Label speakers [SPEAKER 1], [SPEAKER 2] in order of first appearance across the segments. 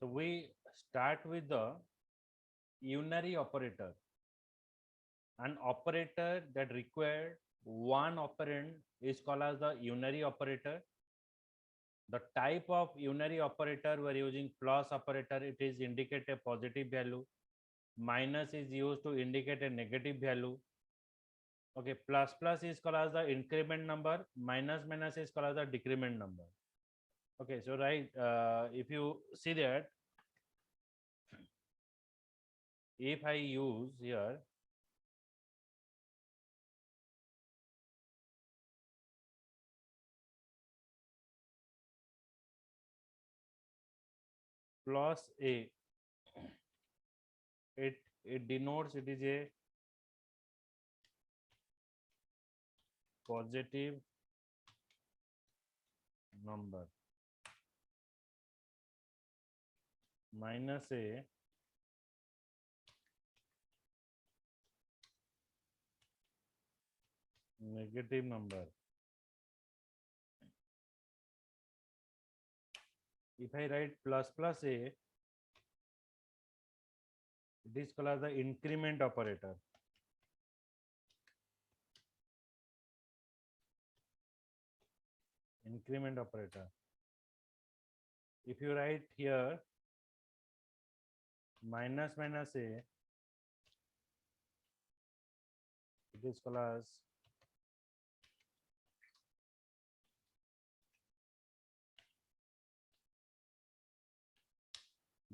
[SPEAKER 1] So we start with the unary operator. An operator that required one operand is called as the unary operator. The type of unary operator we are using plus operator, it is indicate a positive value. Minus is used to indicate a negative value. Okay, plus plus is called as the increment number. Minus minus is called as the decrement number. Okay, so right, if you see that, if I use here plus a, it denotes it is a positive number. Minus a negative number. If I write plus plus a, it is called as the increment operator. Increment operator. If you write here minus minus a, it is called as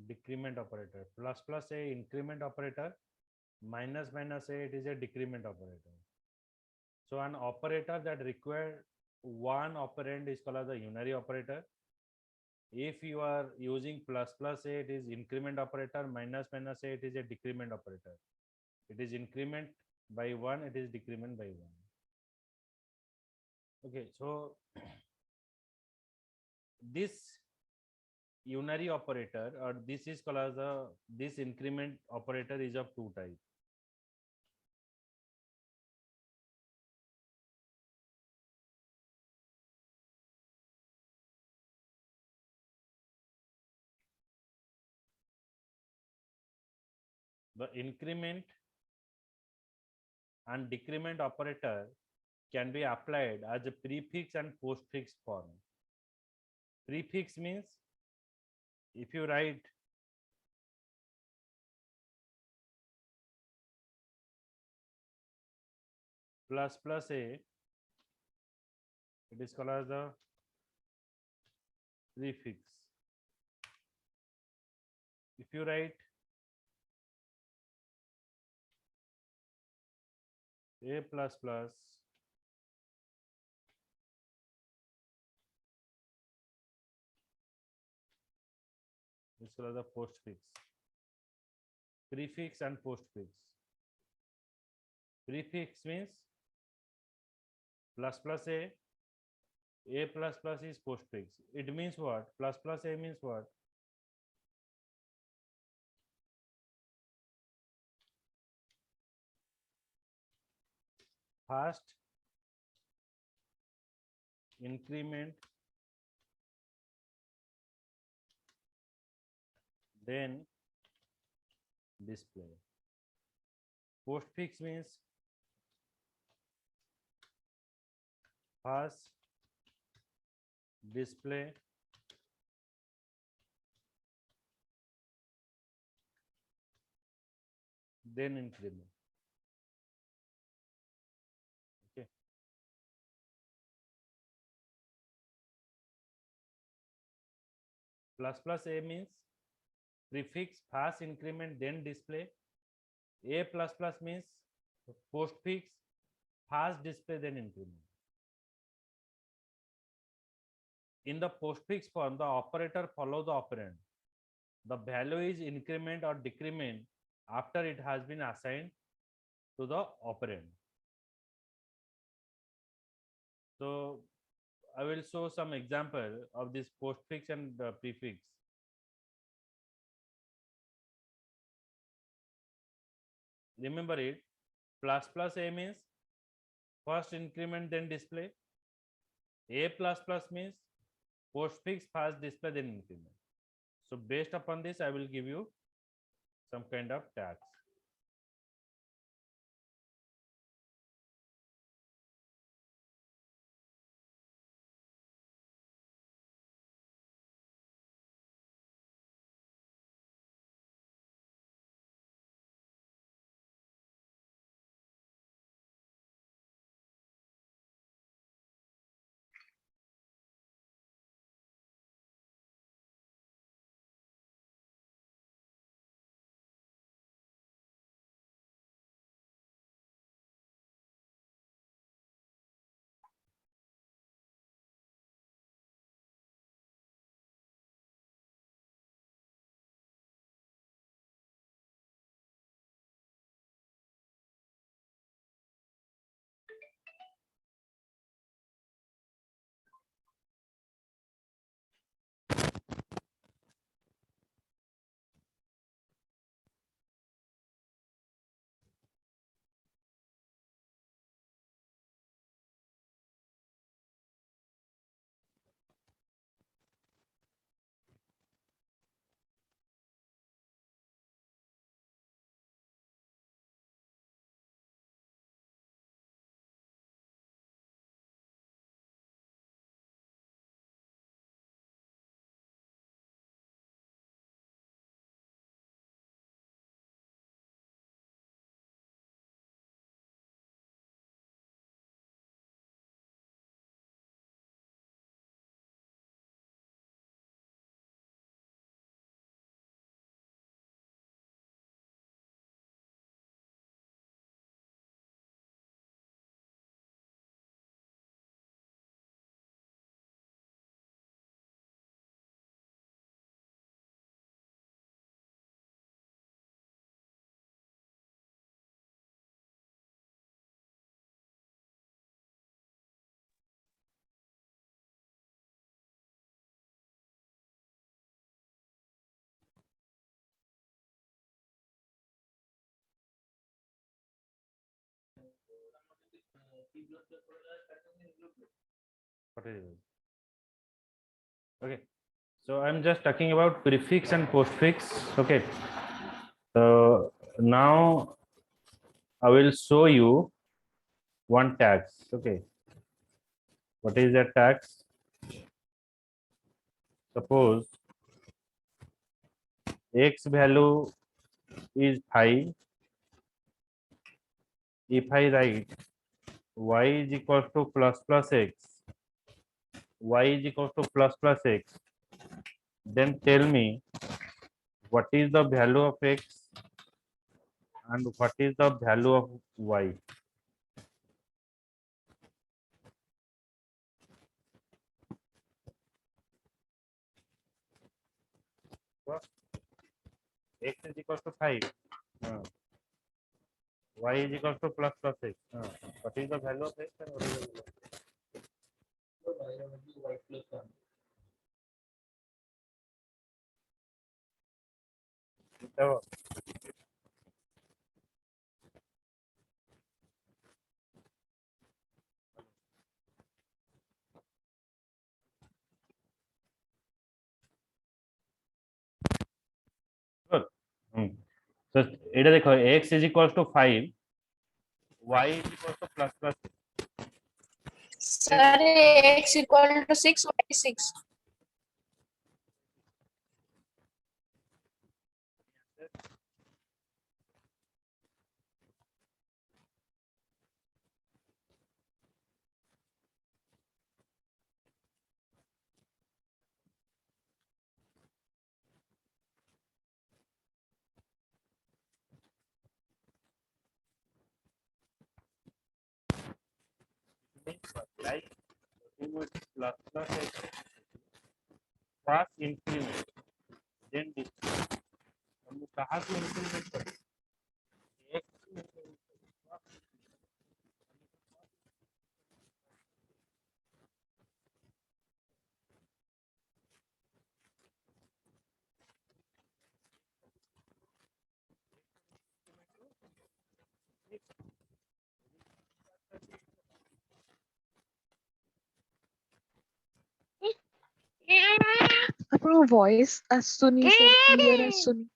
[SPEAKER 1] decrement operator. Plus plus a increment operator, minus minus a, it is a decrement operator. So an operator that require one operand is called as a unary operator. If you are using plus plus a, it is increment operator. Minus minus a, it is a decrement operator. It is increment by one, it is decrement by one. Okay, so this unary operator, or this is called as a, this increment operator is of two types. The increment and decrement operator can be applied as a prefix and postfix form. Prefix means if you write plus plus a, it is called as the prefix. If you write a plus plus, this is called as the postfix. Prefix and postfix. Prefix means plus plus a plus plus is postfix. It means what? Plus plus a means what? First increment, then display. Postfix means first display, then increment. Okay. Plus plus a means prefix, first increment, then display. A plus plus means postfix, first display, then increment. In the postfix form, the operator follows the operand. The value is increment or decrement after it has been assigned to the operand. So I will show some example of this postfix and prefix. Remember it, plus plus a means first increment then display. A plus plus means postfix first display then increment. So based upon this, I will give you some kind of tax. What is it? Okay. So I'm just talking about prefix and postfix. Okay. So now I will show you one tax. Okay. What is that tax? Suppose x value is 5. If I write y is equal to plus x, y is equal to plus x, then tell me what is the value of x and what is the value of y. So, x is equal to 5. Y is equal to plus x. What is the value of x and what is the value of y? Good. So এটা দেখো x is equal to 5, y is equal to plus x.
[SPEAKER 2] Sir, x equal to 6, y 6.
[SPEAKER 1] Like with plus x first increment, then decrement. हम लोग कहाँ से increment करें? x से increment करें.
[SPEAKER 3] आपको वॉइस आସୁନି सर क्लियर आସୁନି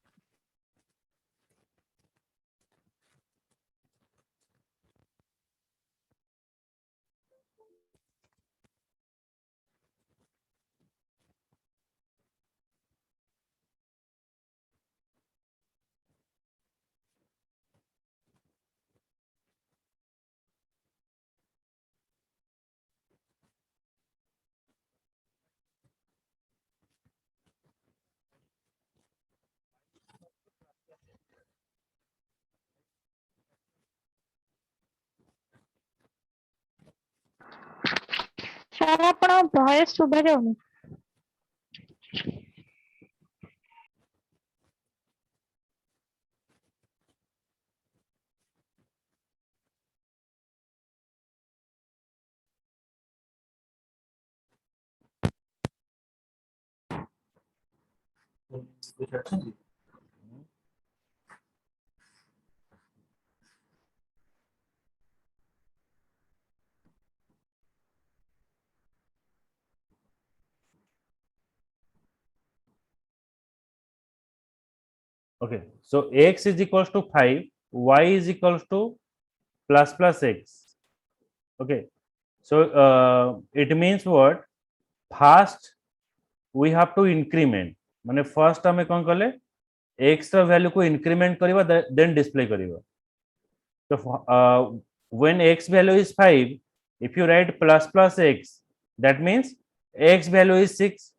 [SPEAKER 4] ସାର୍ ଆପଣଙ୍କ ଭଏସ ଶୁଭା ଯାଉନି।
[SPEAKER 1] Okay, so x is equals to 5, y is equals to plus x. Okay, so it means what? First we have to increment. माने first हमें कौन कले x रा value को increment करिवा then display करिवा. So when x value is 5, if you write plus x, that means x value is 6.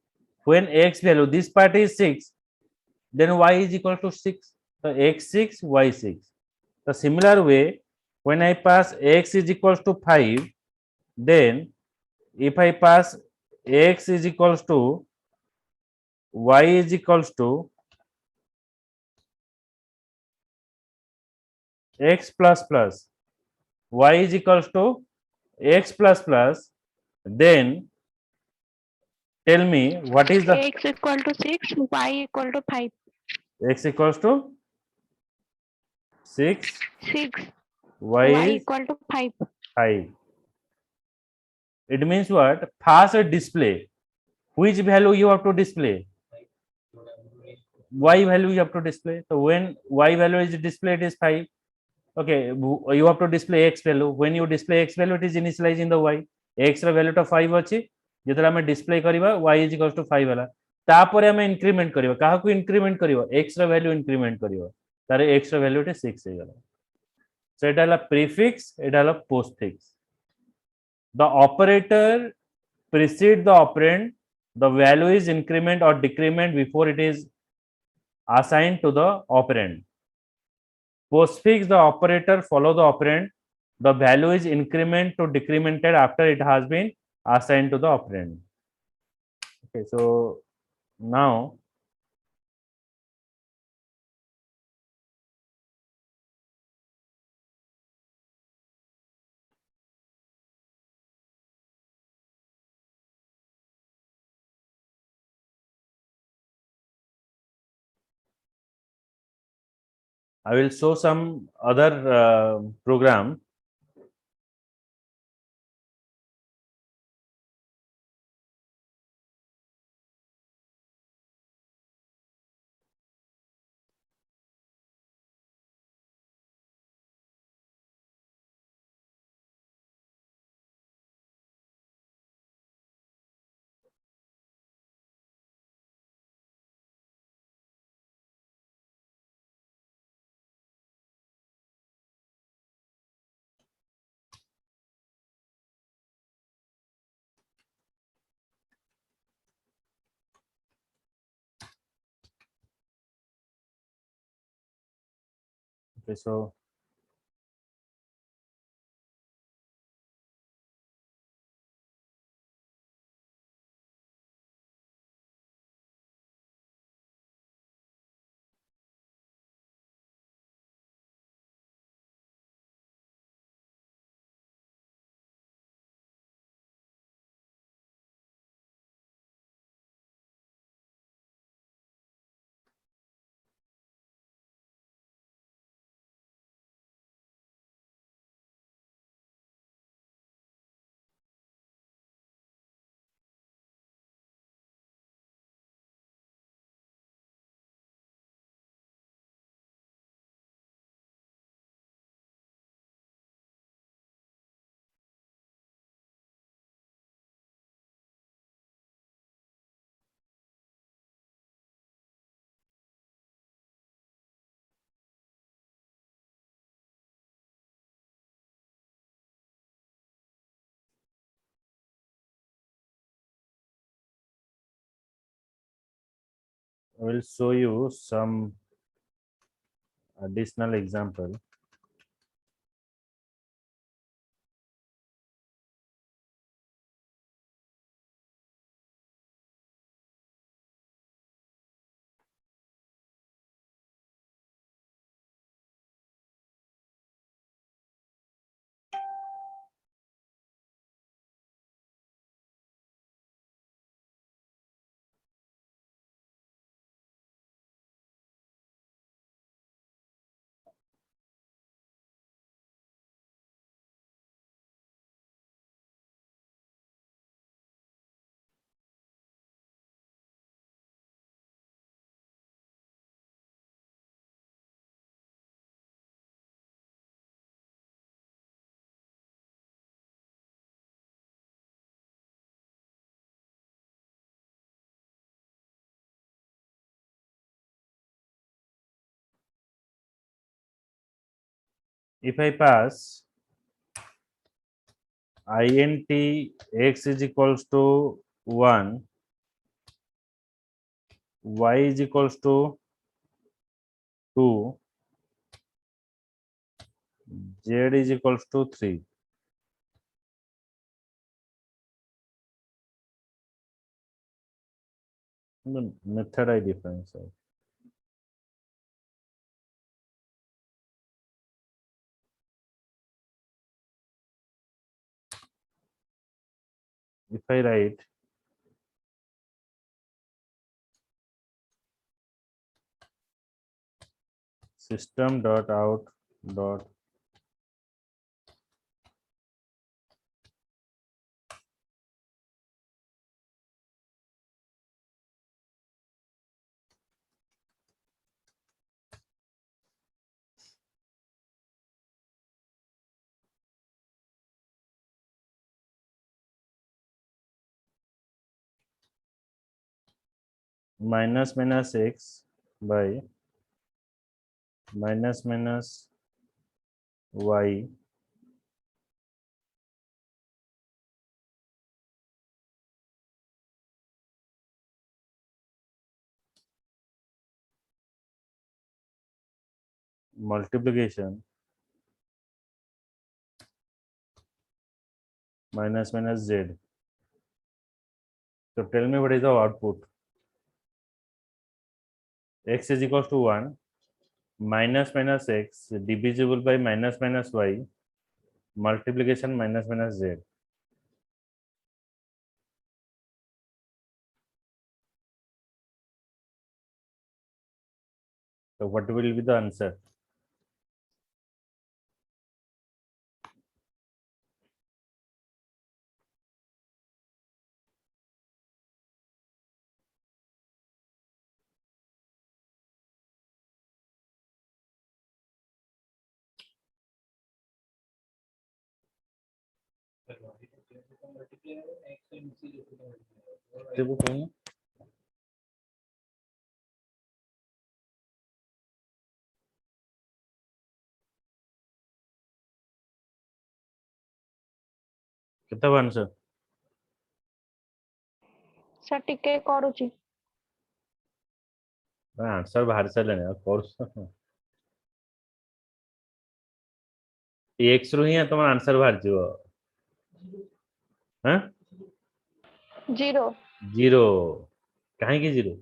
[SPEAKER 1] When x value, this part is 6, then y is equal to 6. So x 6, y 6. The similar way, when I pass x is equals to 5, then if I pass x is equals to y is equals to x plus y is equals to x plus, then tell me what is the
[SPEAKER 4] x equal to 6, y equal to 5.
[SPEAKER 1] x equals to 6,
[SPEAKER 4] 6,
[SPEAKER 1] y
[SPEAKER 4] y
[SPEAKER 1] is
[SPEAKER 4] equal to 5.
[SPEAKER 1] 5. It means what? First display. Which value you have to display? Y value you have to display. So when y value is displayed is 5. Okay, you have to display x value. When you display x value, it is initialized in the y. X ର value ଟା 5 ଅଛି ଯେତେବେଳେ ଆମେ display କରିବା y is equals to 5 ହେଲା ତାପରେ ଆମେ increment କରିବା କାହାକୁ increment କରିବ x ର value increment କରିବ ତାର x ର value ଟେ 6 ହେଇଗଲା so ଏଟା ହେଲା prefix ଏଟା ହେଲା postfix the operator precedes the operand the value is increment or decrement before it is assigned to the operand postfix the operator follow the operand the value is increment to decremented after it has been assigned to the operand okay so now I will show some other program okay so I will show you some additional example. If I pass int x is equals to 1, y is equals to 2, z is equals to 3. The method I define. So if I write system dot out dot minus minus x by minus minus y multiplication minus minus z. So tell me what is the output? X is equals to 1 minus minus x divisible by minus minus y multiplication minus minus z. So what will be the answer? କେତେ କହୁନ? କେତେ ହବ answer?
[SPEAKER 4] Sir ଟିକେ କରୁଛି।
[SPEAKER 1] Answer ବାହାରି ସାରିଲାଣି ଆଉ କରୁଛ x ରୁ ହିଁ ତମର ଆନ୍ସର ବାହାରିଯିବ। ହଁ
[SPEAKER 4] 0
[SPEAKER 1] 0 କାହିଁକି 0?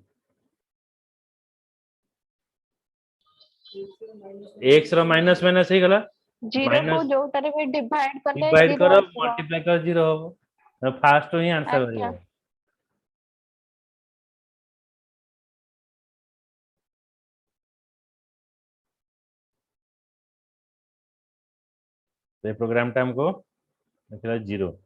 [SPEAKER 1] x ର ମାଇନସ ମାଇନସ ହେଇଗଲା
[SPEAKER 4] 0 କୁ
[SPEAKER 1] ମାଇନସ
[SPEAKER 4] ଯୋଉଟାରେ ବି ଡିଭାଇଡ କଲେ
[SPEAKER 1] डिवाइड
[SPEAKER 4] 0
[SPEAKER 1] करो
[SPEAKER 4] ଆସିବ।
[SPEAKER 1] मल्टीप्लाई करो 0 हो फास्ट ही आंसर
[SPEAKER 4] ଆଜ୍ଞା।
[SPEAKER 1] हो ये प्रोग्राम टाइम को निकला 0।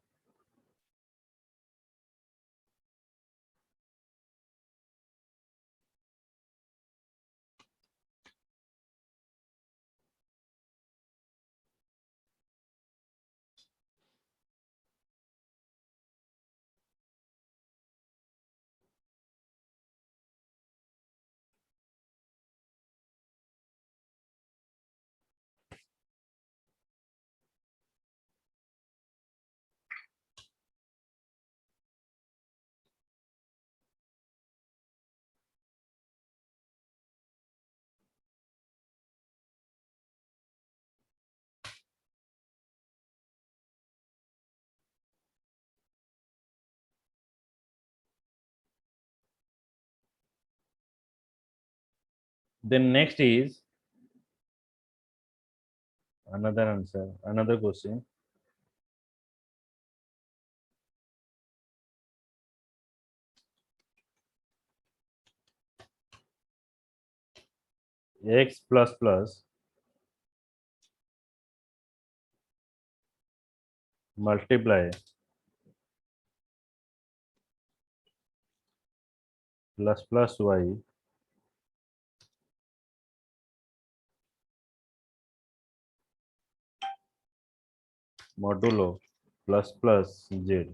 [SPEAKER 1] Then next is another answer, another question. X plus plus multiply plus plus y modulo plus plus z.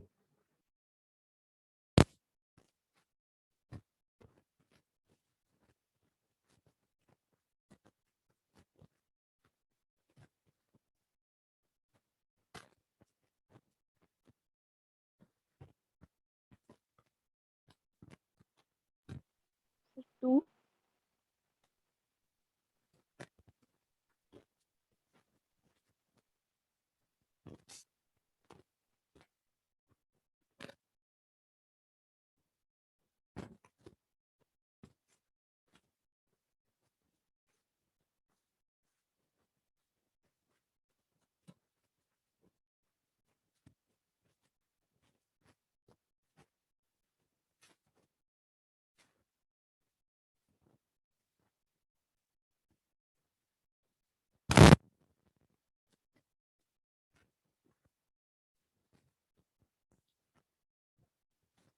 [SPEAKER 3] Two.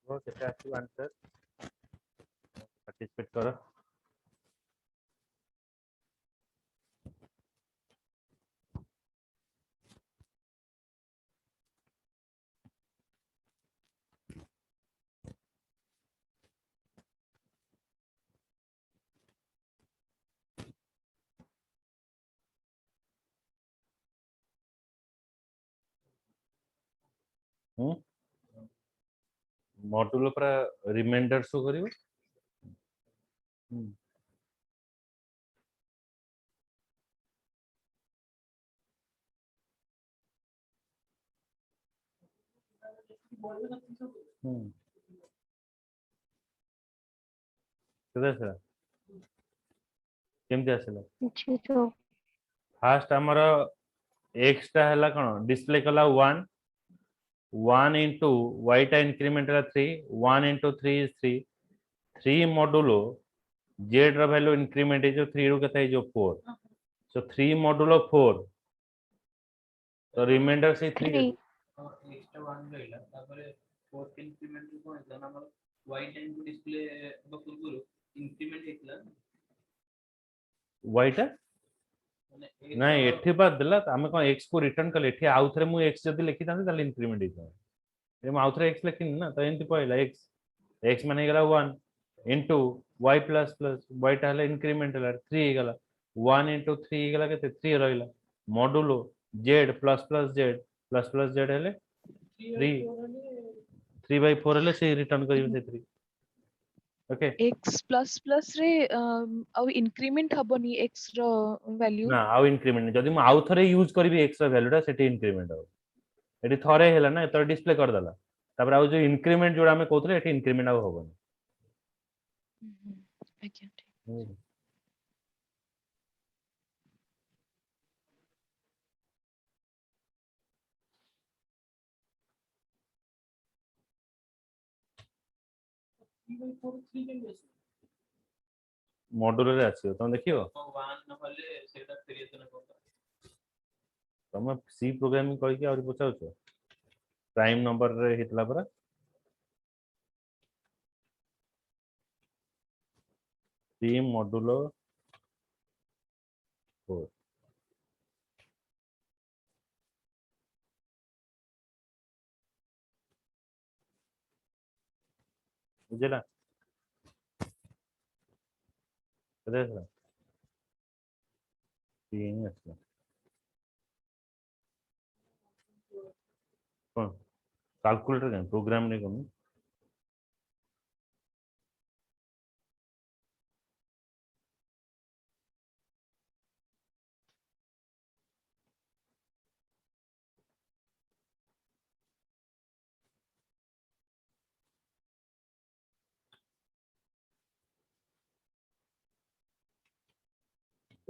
[SPEAKER 1] So সেটা আসবে answer, participate করো। ମଡୁଲ ପୁରା ରିମାଇଣ୍ଡର ଶୋ କରିବ। केमती आसिला?
[SPEAKER 4] जीरो
[SPEAKER 1] फास्ट हमर x टा हला कोन डिस्प्ले कला 1 1 into y टा increment La 3 1 into 3 is 3 3 modulo z ର value increment is 3 ରୁ केता is 4 so 3 modulo 4 तो रिमाइंडर से 3
[SPEAKER 4] थ्री
[SPEAKER 5] एक्स्ट्रा 1 रहिला तापर फोर्थ इंक्रीमेंट कोन है ना हमर y टाइम टू डिस्प्ले बकुल इंक्रीमेंट हेतला
[SPEAKER 1] y टा
[SPEAKER 5] माने
[SPEAKER 1] ना एठी बाद देला हमें कोन x को रिटर्न कले एठी आउ थरे मु x जदी लिखि तांते ताले इंक्रीमेंट हिता ए मु आउ थरे x लिखिन ना तो एंती पयला x माने गेला 1 into y plus plus y टा हला इंक्रीमेंट हला 3 हे गेला 1 into 3 हे गेला केते 3 रहिला modulo z plus plus z हेले 3 by 4 हेले से रिटर्न करियो से 3 ओके
[SPEAKER 3] x plus plus रे ଆଉ increment ହବନି x ର value।
[SPEAKER 1] ना आउ इंक्रीमेंट जदी मु आउ थरे यूज करबी x ର वैल्यू टा सेठी इंक्रीमेंट हो एठी थरे हेला ना एतर डिस्प्ले कर देला तापर आउ जो इंक्रीमेंट जोडा हमें कहथले एठी इंक्रीमेंट आउ होबन
[SPEAKER 3] ଆଜ୍ଞା ଠିକ।
[SPEAKER 1] मॉड्यूलर रे आछियो तम देखियो
[SPEAKER 5] 1 नहले सेटा फेरियत न कोता
[SPEAKER 1] तम सी प्रोग्रामिंग कहि के और पचाउछो प्राइम नंबर रे हितला परा सी मॉड्यूलो 4 बुझला देखला तीन अच्छा कौन कैलकुलेटर का प्रोग्राम नहीं करना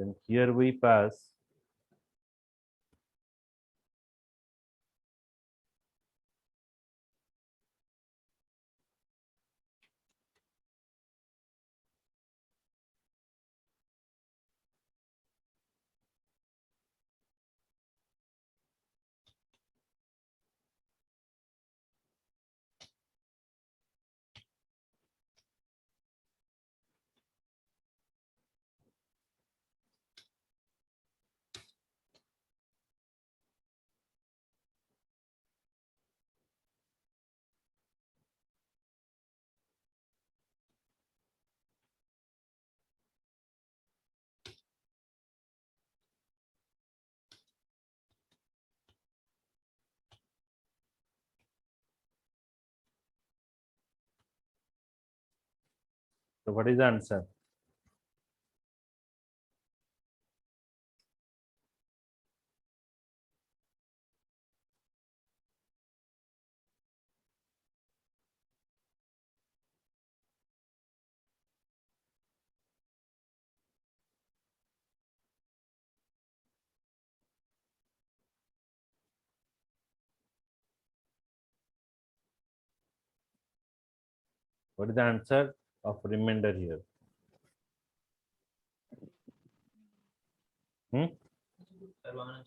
[SPEAKER 1] then here we pass so what is the answer? What is the answer of remainder here?
[SPEAKER 5] Sir, 1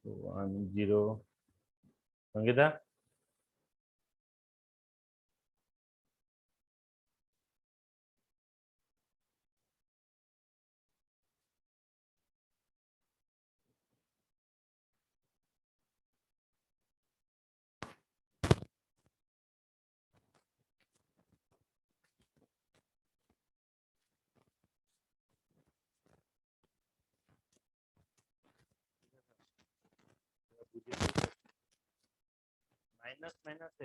[SPEAKER 1] 1 0 Sangita? Minus minus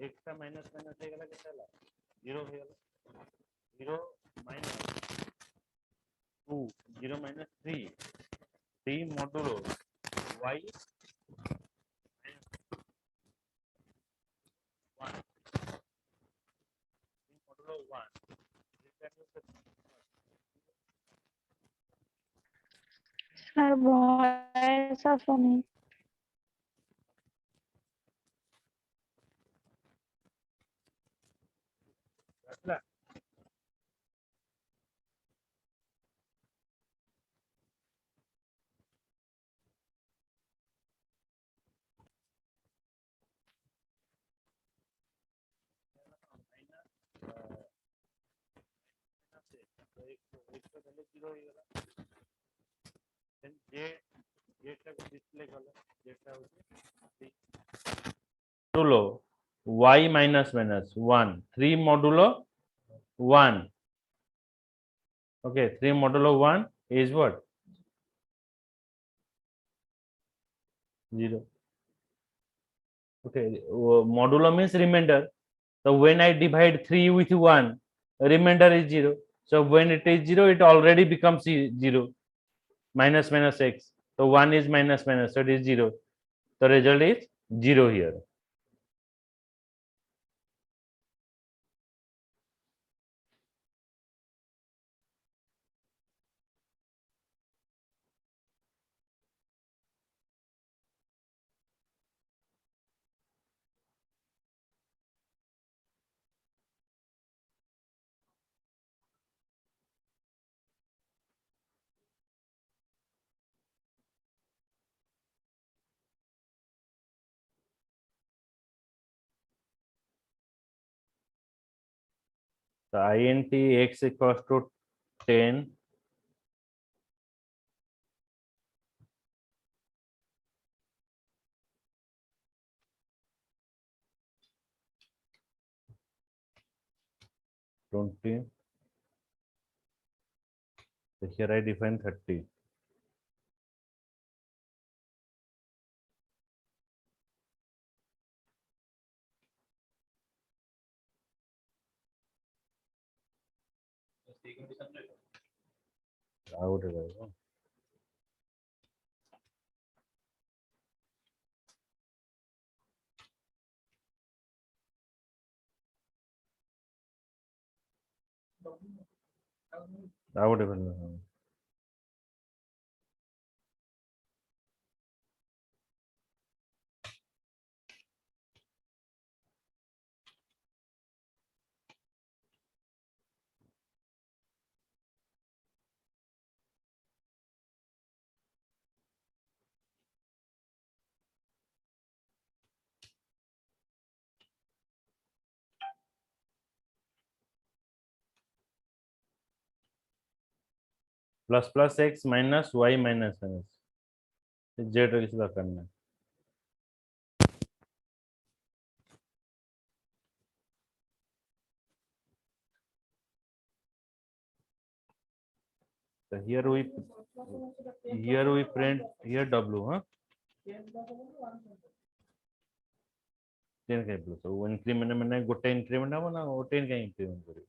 [SPEAKER 1] एक का माइनस माइनस एक गला कैसे ला 0 हो गया 0 minus 2 0 minus 3 3 modulo y minus 1 3 modulo 1
[SPEAKER 4] sir voice आसुनी
[SPEAKER 1] रखला एक तो पहले 0 हो गया देन जे तक डिस्प्ले कलो जेटा होची modulo y minus minus 1 3 modulo 1 okay 3 modulo 1 is what 0 okay modulo means remainder so when I divide 3 with 1 remainder is 0 so when it is 0 it already becomes 0 minus minus x so 1 is minus minus so it is 0 the result is 0 here. So int x equals to 10 20 so here I define 30 out of plus plus X minus Y minus S Z ray किसी दरकार नहीं. So here we print here w, huh? 10 का plus वो increment मैंने गोटे increment हम ना 10 का इंक्रीमेंट करी.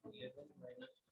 [SPEAKER 5] -11 -